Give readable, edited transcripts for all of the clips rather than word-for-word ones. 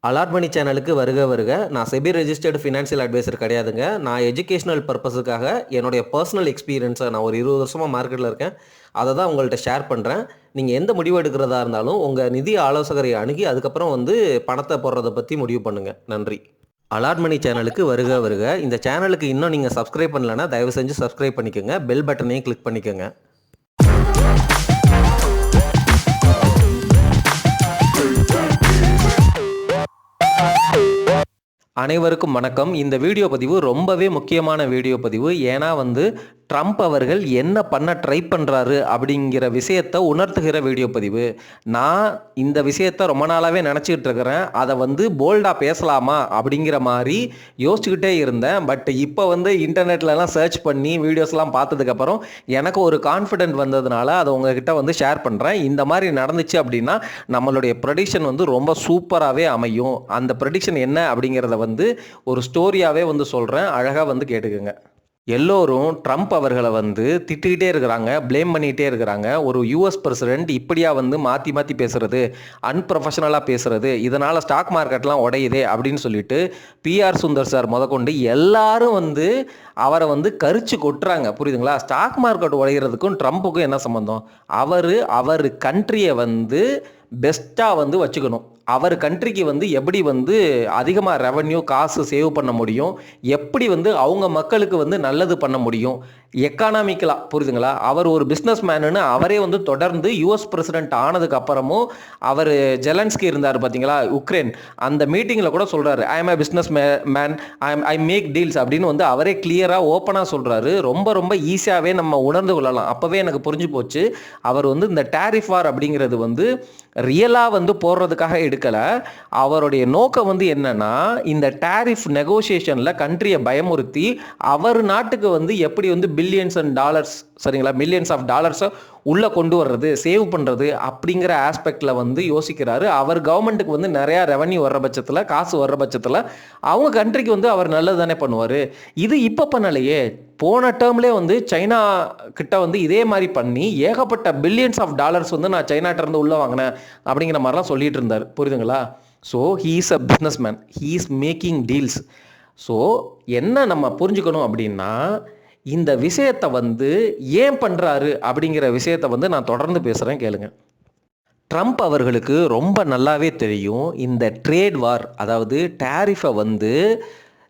Allot மணி சேனலுக்கு வருக வருக. நான் செபி ரெஜிஸ்டர்டு ஃபினான்ஷியல் அட்வைசர் கிடையாதுங்க. நான் எஜுகேஷனல் பர்பஸுக்காக என்னுடைய பர்சனல் எக்ஸ்பீரியன்ஸை நான் ஒரு 20 வருஷமாக மார்க்கெட்டில் இருக்கேன். அதை தான் உங்கள்கிட்ட ஷேர் பண்ணுறேன். நீங்கள் எந்த முடிவு எடுக்கிறதா இருந்தாலும் உங்கள் நிதி ஆலோசகரை அணுகி அதுக்கப்புறம் பணத்தை போடுறதை பற்றி முடிவு பண்ணுங்கள். நன்றி. அலாட் மணி சேனலுக்கு வருக வருக. இந்த சேனலுக்கு இன்னும் நீங்கள் சப்ஸ்கிரைப் பண்ணலைன்னா தயவு செஞ்சு சப்ஸ்கிரைப் பண்ணிக்கோங்க. பெல் பட்டனையும் கிளிக் பண்ணிக்கோங்க. அனைவருக்கும் வணக்கம். இந்த வீடியோ பதிவு ரொம்பவே முக்கியமான வீடியோ பதிவு. ஏன்னா ட்ரம்ப் அவர்கள் என்ன பண்ண ட்ரை பண்ணுறாரு அப்படிங்கிற விஷயத்தை உணர்த்துகிற வீடியோ பதிவு. நான் இந்த விஷயத்தை ரொம்ப நாளாகவே நினச்சிக்கிட்டு இருக்கிறேன். அதை போல்டாக பேசலாமா அப்படிங்கிற மாதிரி யோசிச்சுக்கிட்டே இருந்தேன். பட் இப்போ இன்டர்நெட்லலாம் சர்ச் பண்ணி வீடியோஸ்லாம் பார்த்ததுக்கப்புறம் எனக்கு ஒரு கான்ஃபிடென்ட் வந்ததுனால அதை உங்ககிட்ட ஷேர் பண்ணுறேன். இந்த மாதிரி நடந்துச்சு அப்படின்னா நம்மளுடைய ப்ரெடிக்ஷன் ரொம்ப சூப்பராகவே அமையும். அந்த ப்ரெடிக்ஷன் என்ன அப்படிங்கிறத ஒரு ஸ்டோரியாகவே சொல்கிறேன். அழகாக கேட்டுக்குங்க. எல்லோரும் ட்ரம்ப் அவர்களை திட்டிக்கிட்டே இருக்கிறாங்க, ப்ளேம் பண்ணிகிட்டே இருக்கிறாங்க. ஒரு யூஎஸ் பிரசிடென்ட் இப்படியா மாற்றி மாற்றி பேசுகிறது, அன்ப்ரொஃபஷனலாக பேசுகிறது, இதனால் ஸ்டாக் மார்க்கெட்லாம் உடையுதே அப்படின்னு சொல்லிட்டு பிஆர் சுந்தர் சார் முதற்கொண்டு எல்லாரும் அவரை கரிச்சு கொட்டுறாங்க. புரியுதுங்களா? ஸ்டாக் மார்க்கெட் உடைகிறதுக்கும் ட்ரம்ப்புக்கும் என்ன சம்மந்தம்? அவர் கண்ட்ரியை பெஸ்ட்டாக வச்சுக்கணும். அவர் கண்ட்ரிக்கு எப்படி அதிகமாக ரெவன்யூ காசு சேவ் பண்ண முடியும், எப்படி அவங்க மக்களுக்கு நல்லது பண்ண முடியும் எக்கானாமிக்கலாக. புரியுதுங்களா? அவர் ஒரு பிஸ்னஸ் மேனுன்னு அவரே தொடர்ந்து யூஎஸ் பிரசிடென்ட் ஆனதுக்கு அப்புறமும் அவர் ஜெலன்ஸ்கி இருந்தார் பார்த்தீங்களா, உக்ரைன், அந்த மீட்டிங்கில் கூட சொல்கிறாரு, I am a businessman, I make deals அப்படின்னு அவரே கிளியராக ஓப்பனாக சொல்கிறாரு. ரொம்ப ரொம்ப ஈஸியாகவே நம்ம உணர்ந்து கொள்ளலாம். அப்போவே எனக்கு புரிஞ்சு போச்சு அவர் இந்த டேரிஃப் வார் அப்படிங்கிறது ரியலாக போடுறதுக்காக எடுக்கலை. அவருடைய நோக்கம் என்னன்னா, இந்த டேரிஃப் நெகோசியேஷனில் கண்ட்ரியை பயமுறுத்தி அவர் நாட்டுக்கு எப்படி பில்லியன்ஸ் அண்ட் டாலர்ஸ், சரிங்களா, மில்லியன்ஸ் ஆஃப் டாலர்ஸை உள்ளே கொண்டு வர்றது, சேவ் பண்ணுறது அப்படிங்கிற ஆஸ்பெக்டில் யோசிக்கிறாரு. அவர் கவர்மெண்ட்டுக்கு நிறையா ரெவன்யூ வர்ற பட்சத்தில், காசு வர்ற பட்சத்தில் அவங்க கண்ட்ரிக்கு அவர் நல்லது தானே பண்ணுவார். இது இப்போ பண்ணலையே. போன டேர்ம்லேயே சைனா கிட்ட இதே மாதிரி பண்ணி ஏகப்பட்ட பில்லியன்ஸ் ஆஃப் டாலர்ஸ் நான் சைனாட்டிருந்து உள்ளே வாங்கினேன் அப்படிங்கிற மாதிரிலாம் சொல்லிட்டு இருந்தார். புரியுதுங்களா? So he is a business man, he is making deals. So என்ன நம்ம புரிஞ்சுக்கணும் அப்படின்னா, இந்த விஷயத்தை ஏன் பண்ணுறாரு அப்படிங்கிற விஷயத்தை நான் தொடர்ந்து பேசுகிறேன், கேளுங்க. ட்ரம்ப் அவர்களுக்கு ரொம்ப நல்லாவே தெரியும் இந்த ட்ரேட் வார், அதாவது டேரிஃபை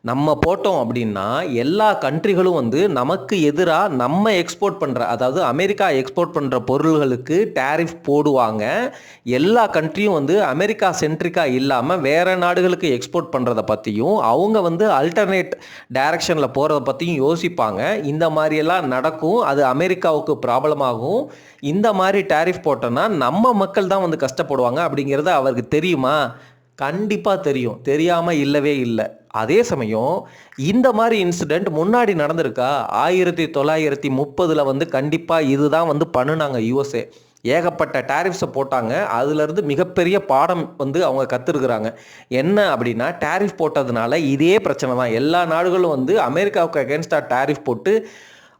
நம்ம போட்டோம் அப்படின்னா எல்லா கண்ட்ரிகளும் நமக்கு எதிராக நம்ம எக்ஸ்போர்ட் பண்ணுற, அதாவது அமெரிக்கா எக்ஸ்போர்ட் பண்ணுற பொருள்களுக்கு டேரிஃப் போடுவாங்க. எல்லா கண்ட்ரியும் அமெரிக்கா சென்ட்ரிக்காக இல்லாமல் வேறு நாடுகளுக்கு எக்ஸ்போர்ட் பண்ணுறதை பற்றியும் அவங்க அல்டர்னேட் டைரக்ஷனில் போகிறத பற்றியும் யோசிப்பாங்க. இந்த மாதிரியெல்லாம் நடக்கும். அது அமெரிக்காவுக்கு ப்ராப்ளம் ஆகும். இந்த மாதிரி டேரிஃப் போட்டோன்னா நம்ம மக்கள் தான் கஷ்டப்படுவாங்க அப்படிங்கிறது அவருக்கு தெரியுமா? கண்டிப்பாக தெரியும். தெரியாமல் இல்லவே இல்லை. அதே சமயம் இந்த மாதிரி இன்சிடெண்ட் முன்னாடி நடந்திருக்கா? 1930 கண்டிப்பாக இதுதான் பண்ணுனாங்க யூஎஸ்ஏ. ஏகப்பட்ட டேரிஃப்ஸை போட்டாங்க. அதுலேருந்து மிகப்பெரிய பாடம் அவங்க கற்றுருக்குறாங்க. என்ன அப்படின்னா, டேரிஃப் போட்டதுனால இதே பிரச்சனை தான். எல்லா நாடுகளும் அமெரிக்காவுக்கு அகேன்ஸ்டாக டேரிஃப் போட்டு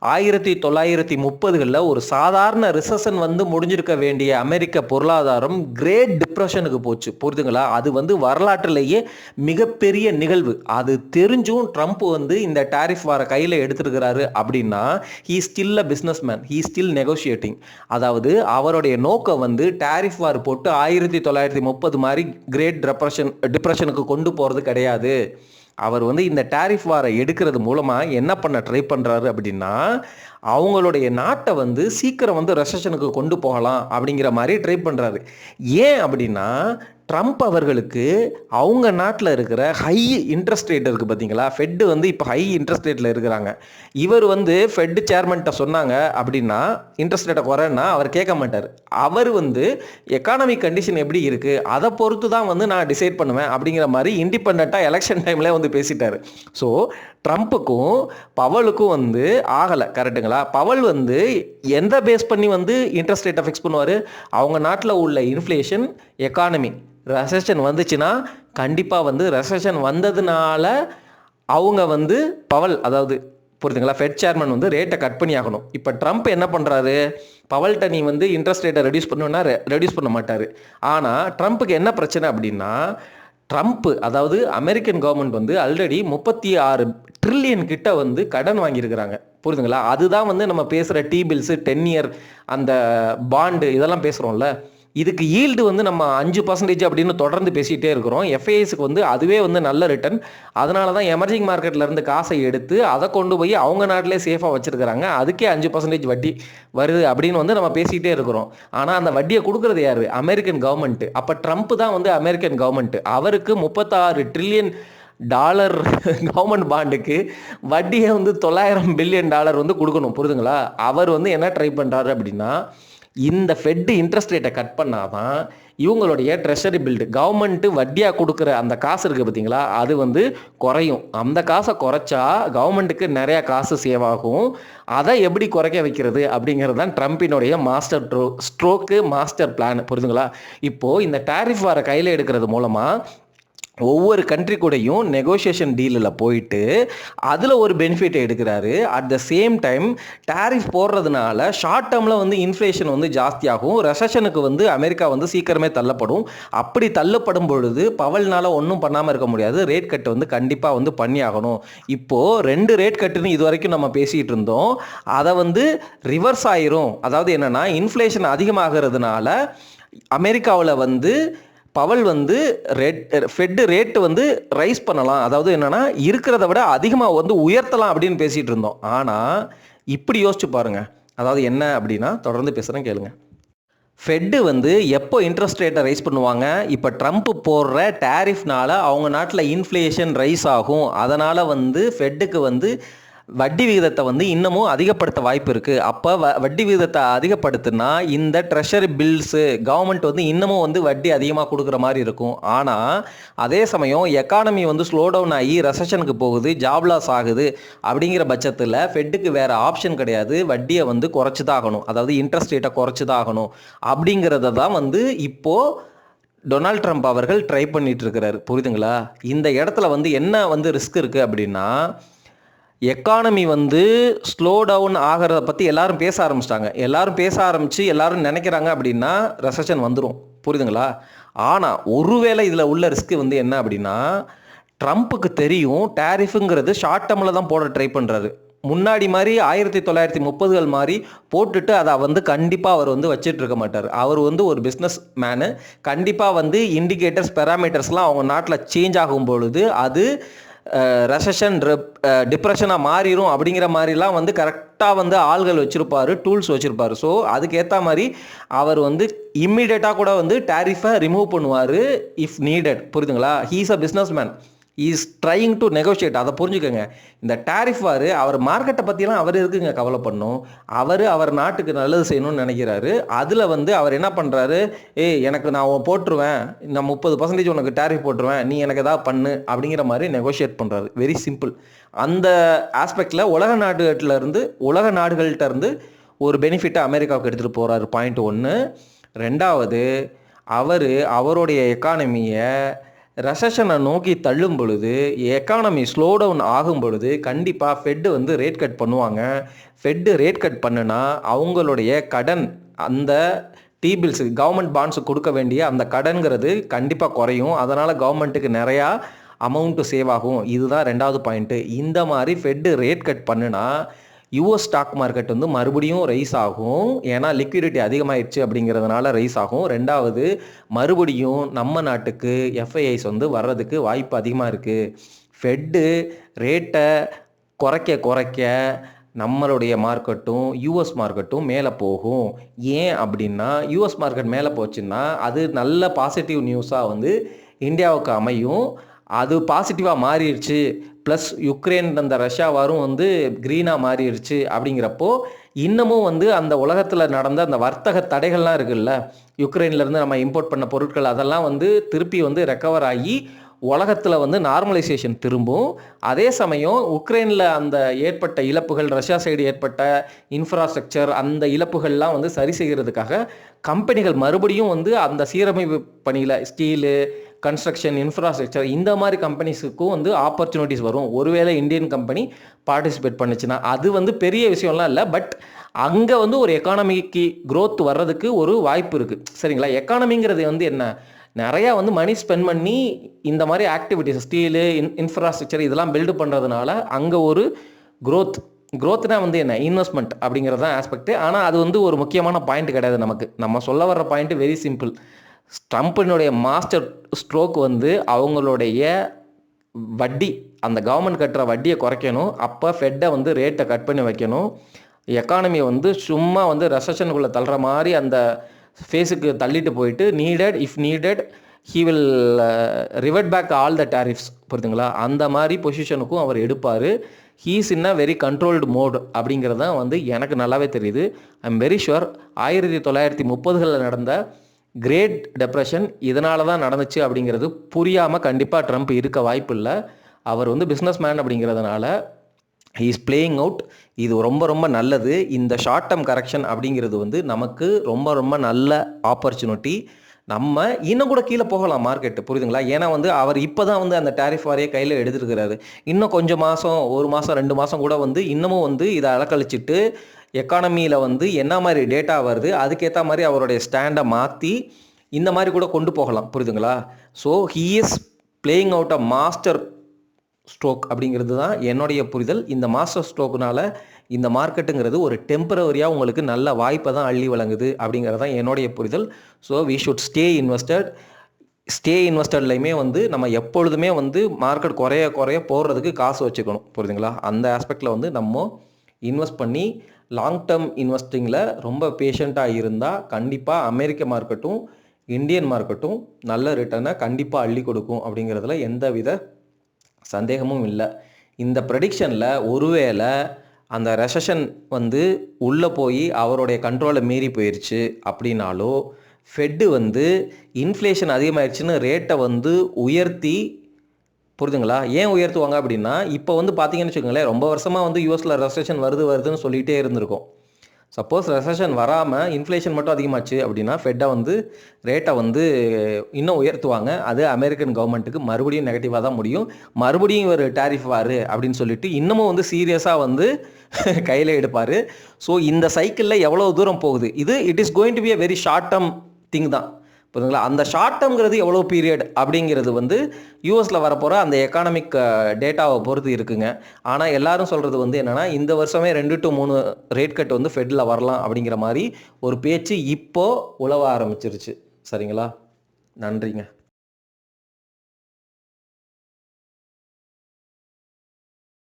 1930களில் ஒரு சாதாரண ரிசெஷன் முடிஞ்சிருக்க வேண்டிய அமெரிக்க பொருளாதாரம் கிரேட் டிப்ரெஷனுக்கு போச்சு. புரியுதுங்களா? அது வரலாற்றிலேயே மிகப்பெரிய நிகழ்வு. அது தெரிஞ்சும் ட்ரம்ப் இந்த டேரிஃப் வார கையில் எடுத்துருக்கிறாரு அப்படின்னா, he still a business man, he still negotiating. அதாவது அவருடைய நோக்கம் டேரிஃப் வார் போட்டு 1930 மாதிரி கிரேட் டிப்ரெஷனுக்கு கொண்டு போகிறது கிடையாது. அவர் இந்த டேரிஃப் வாரை எடுக்கிறது மூலமாக என்ன பண்ண ட்ரை பண்ணுறாரு அப்படின்னா, அவங்களுடைய நாட்டை சீக்கிரம் ரெசஷனுக்கு கொண்டு போகலாம் அப்படிங்கிற மாதிரி ட்ரை பண்ணுறாரு. ஏன் அப்படின்னா, ட்ரம்ப் அவர்களுக்கு அவங்க நாட்டில் இருக்கிற ஹை இன்ட்ரெஸ்ட் ரேட் இருக்குது பார்த்தீங்களா, ஃபெட்டு இப்போ ஹை இன்ட்ரெஸ்ட் ரேட்டில் இருக்கிறாங்க. இவர் ஃபெட்டு சேர்மன்கிட்ட சொன்னாங்க அப்படின்னா இன்ட்ரெஸ்ட் ரேட்டை குறைன்னா அவர் கேட்க மாட்டார். அவர் எக்கானமிக் கண்டிஷன் எப்படி இருக்குது அதை பொறுத்து தான் நான் டிசைட் பண்ணுவேன் அப்படிங்கிற மாதிரி இண்டிபெண்ட்டாக எலெக்ஷன் டைமில் பேசிட்டார். ஸோ ட்ரம்ப்புக்கும் பவலுக்கும் ஆகலை. கரெக்டுங்களா? பவல் எந்த பேஸ் பண்ணி இன்ட்ரெஸ்ட் ரேட்டை ஃபிக்ஸ் பண்ணுவார்? அவங்க நாட்டில் உள்ள இன்ஃப்ளேஷன், எக்கானமி, ரெசெஷன் வந்துச்சுன்னா கண்டிப்பாக ரெசெஷன் வந்ததுனால அவங்க பவல், அதாவது புரியுதுங்களா, ஃபெட் சேர்மன் ரேட்டை கட் பண்ணி ஆகணும். இப்போ ட்ரம்ப் என்ன பண்ணுறாரு? பவல்கிட்ட நீ இன்ட்ரெஸ்ட் ரேட்டை ரெடியூஸ் பண்ணுன்னா ரெடியூஸ் பண்ண மாட்டார். ஆனால் ட்ரம்ப்புக்கு என்ன பிரச்சனை அப்படின்னா, ட்ரம்ப் அதாவது அமெரிக்கன் கவர்மெண்ட் வந்து ஆல்ரெடி 36 ட்ரில்லியன் கிட்ட வந்து கடன் வாங்கியிருக்கிறாங்க. புரியுதுங்களா? அதுதான் வந்து நம்ம பேசுகிற T பில்ஸு 10 இயர் அந்த பாண்டு இதெல்லாம் பேசுகிறோம்ல. இதுக்கு ஈல்டு வந்து நம்ம 5% அப்படின்னு தொடர்ந்து பேசிகிட்டே இருக்கிறோம். எஃப்ஐஎஸ்க்கு வந்து அதுவே வந்து நல்ல ரிட்டர்ன். அதனால தான் எமர்ஜிங் மார்க்கெட்லேருந்து காசை எடுத்து அதை கொண்டு போய் அவங்க நாட்டிலே சேஃபாக வச்சுருக்கிறாங்க. அதுக்கே 5% வட்டி வருது அப்படின்னு வந்து நம்ம பேசிக்கிட்டே இருக்கிறோம். ஆனால் அந்த வட்டியை கொடுக்குறது யார்? American government. அப்போ ட்ரம்ப் தான் வந்து அமெரிக்கன் கவர்மெண்ட்டு. அவருக்கு 36 ட்ரில்லியன் டாலர் கவர்மெண்ட் பாண்டுக்கு வட்டியை வந்து $900 பில்லியன் வந்து கொடுக்கணும். புரியுதுங்களா? அவர் வந்து என்ன ட்ரை பண்ணுறாரு அப்படின்னா, இந்த ஃபெட் இன்ட்ரெஸ்ட் ரேட்டை கட் பண்ணாதான் இவங்களுடைய ட்ரெஷரி பில்டு கவர்மெண்ட்டு வட்டியாக கொடுக்குற அந்த காசு இருக்குது பார்த்தீங்களா, அது வந்து குறையும். அந்த காசை குறைச்சா கவர்மெண்ட்டுக்கு நிறையா காசு சேவ் ஆகும். அதை எப்படி குறைக்க வைக்கிறது அப்படிங்கிறது தான் ட்ரம்பினுடைய ஸ்ட்ரோக்கு மாஸ்டர் பிளான். புரியுதுங்களா? இப்போது இந்த டேரிஃப் வார கையில் எடுக்கிறது மூலமாக ஒவ்வொரு கண்ட்ரி கூடயும் நெகோசியேஷன் டீலில் போயிட்டு அதில் ஒரு பெனிஃபிட்டை எடுக்கிறாரு. At the same time tariff போடுறதுனால ஷார்ட் டேர்மில் வந்து இன்ஃப்ளேஷன் வந்து ஜாஸ்தியாகும். ரெசஷனுக்கு வந்து அமெரிக்கா வந்து சீக்கிரமே தள்ளப்படும். அப்படி தள்ளப்படும் பொழுது பவல்னால் ஒன்றும் பண்ணாமல் இருக்க முடியாது. ரேட் கட்டு வந்து கண்டிப்பாக வந்து பண்ணி ஆகணும். இப்போது 2 ரேட் கட்டுன்னு இது வரைக்கும் நம்ம பேசிகிட்டு இருந்தோம். அதை வந்து ரிவர்ஸ் ஆயிரும். அதாவது என்னென்னா, இன்ஃப்ளேஷன் அதிகமாகிறதுனால அமெரிக்காவில் வந்து பவல் வந்து ஃபெட் ரேட்டு வந்து ரைஸ் பண்ணலாம். அதாவது என்னென்னா, இருக்கிறத விட அதிகமாக வந்து உயர்த்தலாம் அப்படின்னு பேசிகிட்டு இருந்தோம். ஆனால் இப்படி யோசிச்சு பாருங்கள். அதாவது என்ன அப்படின்னா, தொடர்ந்து பேசுகிறேன் கேளுங்க. ஃபெட்டு வந்து எப்போ இன்ட்ரெஸ்ட் ரேட்டை ரைஸ் பண்ணுவாங்க? இப்போ ட்ரம்ப் போடுற டேரிஃப்னால அவங்க நாட்டில் இன்ஃப்ளேஷன் ரைஸ் ஆகும். அதனால் வந்து ஃபெட்டுக்கு வந்து வட்டி விகிதத்தை வந்து இன்னமும் அதிகப்படுத்த வாய்ப்பு இருக்குது. அப்போ வட்டி விகிதத்தை அதிகப்படுத்தினா இந்த ட்ரெஷரி பில்ஸு கவர்மெண்ட் வந்து இன்னமும் வந்து வட்டி அதிகமாக கொடுக்குற மாதிரி இருக்கும். ஆனால் அதே சமயம் எக்கானமி வந்து ஸ்லோ டவுன் ஆகி ரெசஷனுக்கு போகுது, ஜாப் லாஸ் ஆகுது. அப்படிங்கிற பட்சத்தில் ஃபெட்டுக்கு வேறு ஆப்ஷன் கிடையாது. வட்டியை வந்து குறைச்சி தான் ஆகணும். அதாவது இன்ட்ரெஸ்ட் ரேட்டை குறைச்சி தான் ஆகணும். அப்படிங்கிறத தான் வந்து இப்போது டொனால்ட் ட்ரம்ப் அவர்கள் ட்ரை பண்ணிட்டு இருக்கிறாரு. புரியுதுங்களா? இந்த இடத்துல வந்து என்ன வந்து ரிஸ்க் இருக்குது அப்படின்னா, எக்கானமி வந்து ஸ்லோ டவுன் ஆகிறத பற்றி எல்லாரும் பேச ஆரம்பிச்சிட்டாங்க. எல்லாரும் பேச ஆரம்பித்து எல்லாரும் நினைக்கிறாங்க அப்படின்னா ரெசஷன் வந்துடும். புரியுதுங்களா? ஆனால் ஒருவேளை இதில் உள்ள ரிஸ்க் வந்து என்ன அப்படின்னா, ட்ரம்ப்புக்கு தெரியும் டேரிஃபுங்கிறது ஷார்ட் டேர்மில் தான் போட ட்ரை பண்ணுறாரு. முன்னாடி மாதிரி 1930கள் மாதிரி போட்டுட்டு அதை வந்து கண்டிப்பாக அவர் வந்து வச்சுட்டு இருக்க மாட்டார். அவர் வந்து ஒரு பிஸ்னஸ் மேனு. கண்டிப்பாக வந்து இண்டிகேட்டர்ஸ் பெராமீட்டர்ஸ்லாம் அவங்க நாட்டில் சேஞ்ச் ஆகும் பொழுது அது ரெசஷன் டிப்ரெஷனாக மாறிடும் அப்படிங்கிற மாதிரிலாம் வந்து கரெக்டாக வந்து ஆள்கள் வச்சுருப்பார், டூல்ஸ் வச்சுருப்பார். ஸோ அதுக்கேற்ற மாதிரி அவர் வந்து இம்மிடியேட்டாக கூட வந்து டேரிஃபை ரிமூவ் பண்ணுவார் இஃப் நீடட். புரியுதுங்களா? He is a business man. Is trying to negotiate. அதை புரிஞ்சுக்கோங்க. இந்த டேரிஃப் வார் அவர் மார்க்கெட்டை பற்றிலாம் அவர் இருக்குங்க கவலை பண்ணும். அவர் நாட்டுக்கு நல்லது செய்யணும்னு நினைக்கிறாரு. அதில் வந்து அவர் என்ன பண்ணுறாரு, எனக்கு நான் போட்டுருவேன், நான் 30% உனக்கு டேரிஃப் போட்டுருவேன், நீ எனக்கு எதாவது பண்ணு அப்படிங்கிற மாதிரி நெகோஷியேட் பண்ணுறாரு. Very simple. அந்த ஆஸ்பெக்டில் உலக நாடுகள்கிட்ட இருந்து ஒரு பெனிஃபிட்டை அமெரிக்காவுக்கு எடுத்துகிட்டு போகிறாரு. பாயிண்ட் 1. 2வது, அவருடைய எக்கானமியை ரெசஷனை நோக்கி தள்ளும் பொழுது, எக்கானமி ஸ்லோ டவுன் ஆகும் பொழுது கண்டிப்பாக ஃபெட்டு வந்து ரேட் கட் பண்ணுவாங்க. ஃபெட்டு ரேட் கட் பண்ணுனா அவங்களுடைய கடன், அந்த T பில்ஸு கவர்மெண்ட் பாண்ட்ஸு கொடுக்க வேண்டிய அந்த கடன்கிறது கண்டிப்பாக குறையும். அதனால் கவர்மெண்ட்டுக்கு நிறையா அமௌண்ட்டு சேவ் ஆகும். இதுதான் 2வது பாயிண்ட்டு. இந்த மாதிரி ஃபெட்டு ரேட் கட் பண்ணுனா யூஎஸ் ஸ்டாக் மார்க்கெட் வந்து மறுபடியும் ரைஸ் ஆகும். ஏன்னா லிக்விடிட்டி அதிகமாகிடுச்சு அப்படிங்கிறதுனால ரைஸ் ஆகும். 2வது, மறுபடியும் நம்ம நாட்டுக்கு எஃப்ஐஐஸ் வந்து வர்றதுக்கு வாய்ப்பு அதிகமாக இருக்குது. ஃபெட்டு ரேட்டை குறைக்க நம்மளுடைய மார்க்கெட்டும் யூஎஸ் மார்க்கெட்டும் மேலே போகும். ஏன் அப்படின்னா, யூஎஸ் மார்க்கெட் மேலே போச்சுன்னா அது நல்ல பாசிட்டிவ் நியூஸாக வந்து இந்தியாவுக்கு அமையும். அது பாசிட்டிவாக மாறிடுச்சு. ப்ளஸ் யுக்ரைன் அந்த ரஷ்யா வாரும் வந்து க்ரீனாக மாறிடுச்சு. அப்படிங்கிறப்போ இன்னமும் வந்து அந்த உலகத்தில் நடந்த அந்த வர்த்தக தடைகள்லாம் இருக்குல்ல, யுக்ரைன்லேருந்து நம்ம இம்போர்ட் பண்ண பொருட்கள் அதெல்லாம் வந்து திருப்பி வந்து ரெக்கவர் ஆகி உலகத்தில் வந்து நார்மலைசேஷன் திரும்பும். அதே சமயம் உக்ரைனில் அந்த ஏற்பட்ட இழப்புகள், ரஷ்யா சைடு ஏற்பட்ட இன்ஃப்ராஸ்ட்ரக்சர் அந்த இழப்புகள்லாம் வந்து சரி செய்கிறதுக்காக கம்பெனிகள் மறுபடியும் வந்து அந்த சீரமைப்பு பணியில் ஸ்டீலு, கன்ஸ்ட்ரக்ஷன், இன்ஃப்ராஸ்ட்ரக்சர் இந்த மாதிரி கம்பெனிஸுக்கும் வந்து ஆப்பர்ச்சுனிட்டிஸ் வரும். ஒருவேளை இந்தியன் கம்பெனி பார்ட்டிசிபேட் பண்ணுச்சுன்னா அது வந்து பெரிய விஷயம்லாம் இல்லை. பட் அங்கே வந்து ஒரு எக்கானமிக்கு க்ரோத் வர்றதுக்கு ஒரு வாய்ப்பு இருக்குது. சரிங்களா? எக்கானமிங்கிறது வந்து என்ன, நிறையா வந்து மணி ஸ்பெண்ட் பண்ணி இந்த மாதிரி ஆக்டிவிட்டிஸ் ஸ்டீலு இன்ஃப்ராஸ்ட்ரக்சர் இதெல்லாம் பில்டு பண்ணுறதுனால அங்கே ஒரு க்ரோத்னா வந்து என்ன இன்வெஸ்ட்மெண்ட் அப்படிங்கிறது தான் ஆஸ்பெக்ட். ஆனால் அது வந்து ஒரு முக்கியமான பாயிண்ட் கிடையாது. நம்ம சொல்ல வர்ற பாயிண்ட் வெரி சிம்பிள். ட்ரம்ப்பினுடைய மாஸ்டர் ஸ்ட்ரோக் வந்து அவங்களுடைய வட்டி, அந்த கவர்மெண்ட் கட்டுற வட்டியை குறைக்கணும். அப்போ ஃபெட்டை வந்து ரேட்டை கட் பண்ணி வைக்கணும். எக்கானமியை வந்து சும்மா வந்து ரெசஷனுக்குள்ளே தள்ளுற மாதிரி அந்த ஃபேஸுக்கு தள்ளிட்டு போயிட்டு if needed he will revert back all the tariffs. புரியுதுங்களா? அந்த மாதிரி பொசிஷனுக்கும் அவர் எடுப்பார். He's in a very controlled mode அப்படிங்கிறது தான் வந்து எனக்கு நல்லாவே தெரியுது. ஐ எம் வெரி ஷுர் 1930களில் நடந்த கிரேட் டெப்ரெஷன் இதனால தான் நடந்துச்சு அப்படிங்கிறது புரியாமல் கண்டிப்பாக ட்ரம்ப் இருக்க வாய்ப்பு இல்லை. அவர் வந்து பிஸ்னஸ் மேன் அப்படிங்கிறதுனால ஹீ இஸ் பிளேயிங் அவுட். இது ரொம்ப ரொம்ப நல்லது. இந்த ஷார்ட் டேர்ம் கரெக்ஷன் அப்படிங்கிறது வந்து நமக்கு ரொம்ப ரொம்ப நல்ல ஆப்பர்ச்சுனிட்டி. நம்ம இன்னும் கூட கீழே போகலாம் மார்க்கெட்டு. புரியுதுங்களா? ஏன்னா வந்து அவர் இப்போ தான் வந்து அந்த டேரிஃப் வாரியை கையில் எடுத்துருக்கிறாரு. இன்னும் கொஞ்சம் மாதம், 1 மாதம் 2 மாதம் கூட வந்து இன்னமும் வந்து இதை அலக்கழிச்சிட்டு எக்கானமியில் வந்து என்ன மாதிரி டேட்டா வருது அதுக்கேற்ற மாதிரி அவருடைய ஸ்டாண்டை மாற்றி இந்த மாதிரி கூட கொண்டு போகலாம். புரியுதுங்களா? So he is playing out a master stroke அப்படிங்கிறது தான் என்னுடைய புரிதல். இந்த மாஸ்டர் ஸ்ட்ரோக்குனால இந்த மார்க்கெட்டுங்கிறது ஒரு டெம்பரவரியாக உங்களுக்கு நல்ல வாய்ப்பை தான் அள்ளி வழங்குது அப்படிங்கிறது தான் என்னுடைய புரிதல். ஸோ வி ஷுட் ஸ்டே இன்வெஸ்டட்லையுமே வந்து நம்ம எப்பொழுதுமே வந்து மார்க்கெட் குறைய போடுறதுக்கு காசு வச்சுக்கணும். புரியுதுங்களா? அந்த ஆஸ்பெக்டில் வந்து நம்ம இன்வெஸ்ட் பண்ணி லாங் டேர்ம் இன்வெஸ்டிங்கில் ரொம்ப பேஷண்ட்டாக இருந்தால் கண்டிப்பாக அமெரிக்க மார்க்கெட்டும் இந்தியன் மார்க்கெட்டும் நல்ல ரிட்டர்னை கண்டிப்பாக அள்ளி கொடுக்கும் அப்படிங்கிறதுல எந்தவித சந்தேகமும் இல்லை. இந்த ப்ரெடிக்ஷனில் ஒருவேளை அந்த ரெசஷன் வந்து உள்ளே போய் அவருடைய கண்ட்ரோலை மீறி போயிடுச்சு அப்படின்னாலோ ஃபெட்டு வந்து இன்ஃப்ளேஷன் அதிகமாகிடுச்சுன்னு ரேட்டை வந்து உயர்த்தி, புரியுதுங்களா? ஏன் உயர்த்துவாங்க அப்படின்னா இப்போ வந்து பார்த்தீங்கன்னு வச்சுக்கோங்களேன், ரொம்ப வருஷமாக வந்து யூஎஸில் ரெசஷன் வருதுன்னு சொல்லிகிட்டே இருந்திருக்கும். சப்போஸ் ரெசஷன் வராமல் இன்ஃப்ளேஷன் மட்டும் அதிகமாச்சு அப்படின்னா ஃபெட்டை வந்து ரேட்டை வந்து இன்னும் உயர்த்துவாங்க. அது அமெரிக்கன் கவர்மெண்ட்டுக்கு மறுபடியும் நெகட்டிவாக தான் முடியும். மறுபடியும் ஒரு டேரிஃப் வாரு அப்படின்னு சொல்லிட்டு இன்னமும் வந்து சீரியஸாக வந்து கையில் எடுப்பார். ஸோ இந்த சைக்கிளில் எவ்வளோ தூரம் போகுது, it is going to be a very short term thing தான். புரியுதுங்களா? அந்த ஷார்ட் டேர்ம்ங்கிறது எவ்வளோ பீரியட் அப்படிங்கிறது வந்து யூஎஸில் வரப்போகிற அந்த எக்கானமிக் டேட்டாவை பொறுத்து இருக்குங்க. ஆனால் எல்லாரும் சொல்கிறது வந்து என்னென்னா இந்த வருஷமே 2 to 3 ரேட் கட் வந்து ஃபெட்டில் வரலாம் அப்படிங்கிற மாதிரி ஒரு பேச்சு இப்போது உலவ ஆரம்பிச்சிருச்சு. சரிங்களா? நன்றிங்க.